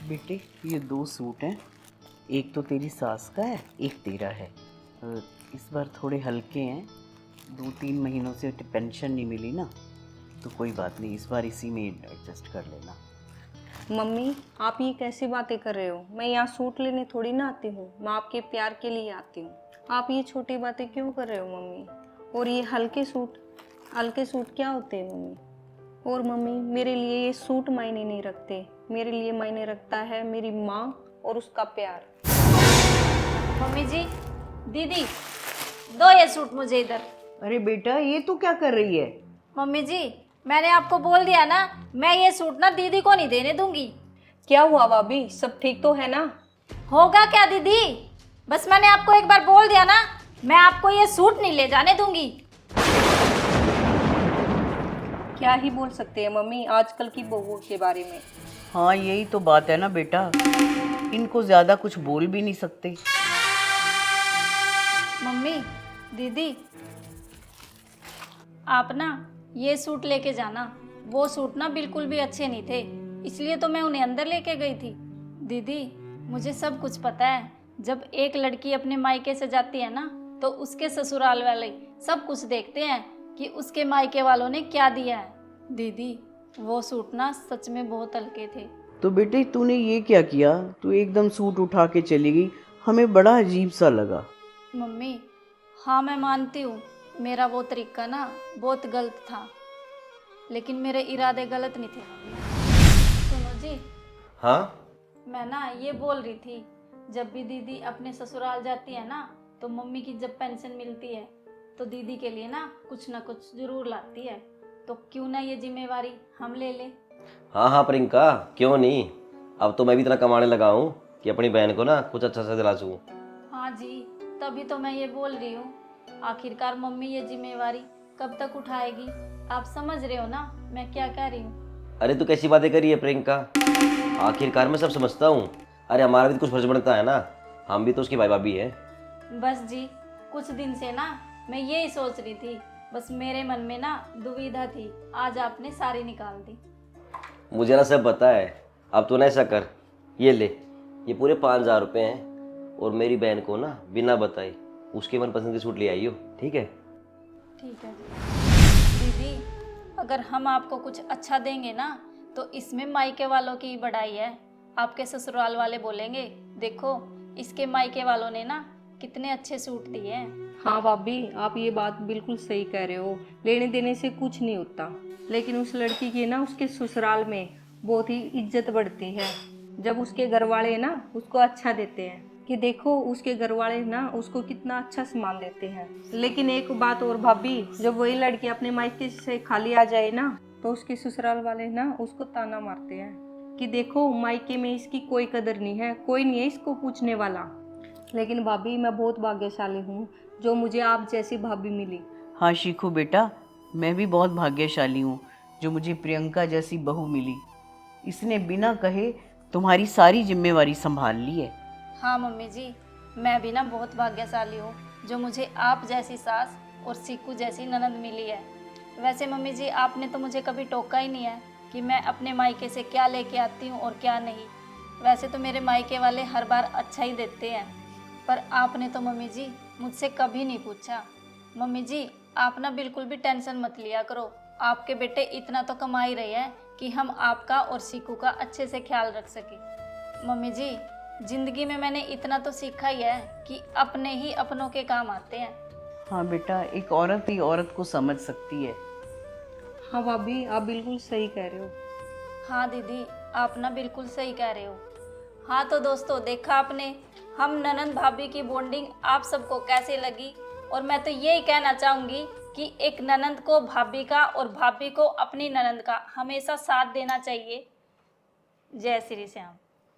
बेटे ये 2 सूट हैं, एक तो तेरी सास का है, एक तेरा है। इस बार थोड़े हल्के हैं, 2-3 महीनों से पेंशन नहीं मिली ना, तो कोई बात नहीं, इस बार इसी में एडजस्ट कर लेना। मम्मी आप ये कैसी बातें कर रहे हो? मैं यहाँ सूट लेने थोड़ी ना आती हूँ, मैं आपके प्यार के लिए आती हूँ। आप ये छोटी बातें क्यों कर रहे हो मम्मी? और ये हल्के सूट क्या होते हैं मम्मी? और मम्मी मेरे लिए ये सूट मायने नहीं रखते, मेरे लिए मायने रखता है मेरी माँ और उसका प्यार। मम्मी जी, दीदी दो ये सूट मुझे इधर। अरे बेटा ये तू क्या कर रही है? मम्मी जी मैंने आपको बोल दिया ना, मैं ये सूट ना दीदी को नहीं देने दूंगी। क्या हुआ भाभी, सब ठीक तो है ना? होगा क्या दीदी, बस मैंने आपको एक बार बोल दिया ना, मैं आपको ये सूट नहीं ले जाने दूंगी। क्या ही बोल सकते हैं मम्मी आजकल की बहुओं के बारे में। हाँ यही तो बात है ना बेटा, इनको ज़्यादा कुछ बोल भी नहीं सकते। मम्मी दीदी आप ना ये सूट लेके जाना, वो सूट ना बिल्कुल भी अच्छे नहीं थे, इसलिए तो मैं उन्हें अंदर लेके गई थी। दीदी मुझे सब कुछ पता है, जब एक लड़की अपने मायके से जाती है ना तो उसके ससुराल वाले सब कुछ देखते हैं कि उसके मायके वालों ने क्या दिया है। दीदी वो सूट ना सच में बहुत हल्के थे। तो बेटे तूने ये क्या किया, तू एकदम सूट उठा के चली गई, हमें बड़ा अजीब सा लगा। मम्मी हाँ मैं मानती हूँ, मेरा वो तरीका ना बहुत गलत था, लेकिन मेरे इरादे गलत नहीं थे मम्मी। सुनो जी। हाँ मैं ना ये बोल रही थी, जब भी दीदी अपने ससुराल जाती है ना तो मम्मी की जब पेंशन मिलती है तो दीदी के लिए ना कुछ जरूर लाती है, तो क्यों ना ये जिम्मेवारी हम ले ले। हाँ हाँ प्रियंका, क्यों नहीं। अब तो मैं भी इतना कमाने लगा हूँ कि अपनी बहन को ना कुछ अच्छा सा दिला सकूँ। हाँ जी, तभी तो मैं ये बोल रही हूँ, आखिरकार मम्मी ये जिम्मेवारी कब तक उठाएगी? आप समझ रहे हो ना मैं क्या कह रही हूँ? अरे तू कैसी बातें कर रही है प्रियंका, आखिरकार मैं सब समझता हूँ। अरे हमारा भी तो कुछ फर्ज बनता है ना, हम भी तो उसकी भाई भाभी है। बस जी कुछ दिन से ना मैं यही सोच रही थी, बस मेरे मन में ना दुविधा थी, आज आपने सारी निकाल दी। मुझे ना सब पता है। अब तू ना ऐसा कर, ये ले, ये पूरे 5,000 रुपये हैं, और मेरी बहन को ना बिना बताए उसके मनपसंद के सूट ले आई हो, ठीक है? ठीक है दीदी, अगर हम आपको कुछ अच्छा देंगे ना तो इसमें मायके वालों की बढ़ाई है। आपके ससुराल वाले बोलेंगे देखो इसके मायके वालों ने ना कितने अच्छे सूट दिए हैं। हाँ भाभी आप ये बात बिल्कुल सही कह रहे हो, लेने देने से कुछ नहीं होता, लेकिन उस लड़की की ना उसके ससुराल में बहुत ही इज्जत बढ़ती है जब उसके घर वाले ना उसको अच्छा देते हैं, कि देखो उसके घर वाले ना उसको कितना अच्छा सामान देते हैं। लेकिन एक बात और भाभी, जब वही लड़की अपने मायके से खाली आ जाए ना तो उसके ससुराल वाले ना उसको ताना मारते हैं कि देखो मायके में इसकी कोई कदर नहीं है, कोई नहीं है इसको पूछने वाला। लेकिन भाभी मैं बहुत भाग्यशाली हूँ जो मुझे आप जैसी भाभी मिली। हाँ शिखू बेटा, मैं भी बहुत भाग्यशाली हूँ जो मुझे प्रियंका जैसी बहू मिली, इसने बिना कहे तुम्हारी सारी जिम्मेवारी संभाल ली है। हाँ मम्मी जी, मैं भी ना बहुत भाग्यशाली हूँ जो मुझे आप जैसी सास और सीकू जैसी ननद मिली है। वैसे मम्मी जी आपने तो मुझे कभी टोका ही नहीं है कि मैं अपने मायके से क्या लेके आती हूँ और क्या नहीं। वैसे तो मेरे मायके वाले हर बार अच्छा ही देते हैं, पर आपने तो मम्मी जी मुझसे कभी नहीं पूछा। मम्मी जी आप ना बिल्कुल भी टेंशन मत लिया करो, आपके बेटे इतना तो कमा ही रहे हैं कि हम आपका और सीकू का अच्छे से ख्याल रख सके। मम्मी जी जिंदगी में मैंने इतना तो सीखा ही है कि अपने ही अपनों के काम आते हैं। हाँ बेटा, एक औरत ही औरत को समझ सकती है। हाँ भाभी आप बिल्कुल सही कह रहे हो। हाँ दीदी आप ना बिल्कुल सही कह रहे हो। हाँ तो दोस्तों देखा आपने हम ननंद भाभी की बॉन्डिंग आप सबको कैसे लगी, और मैं तो यही कहना चाहूँगी कि एक ननंद को भाभी का और भाभी को अपनी ननंद का हमेशा साथ देना चाहिए। जय श्री श्याम।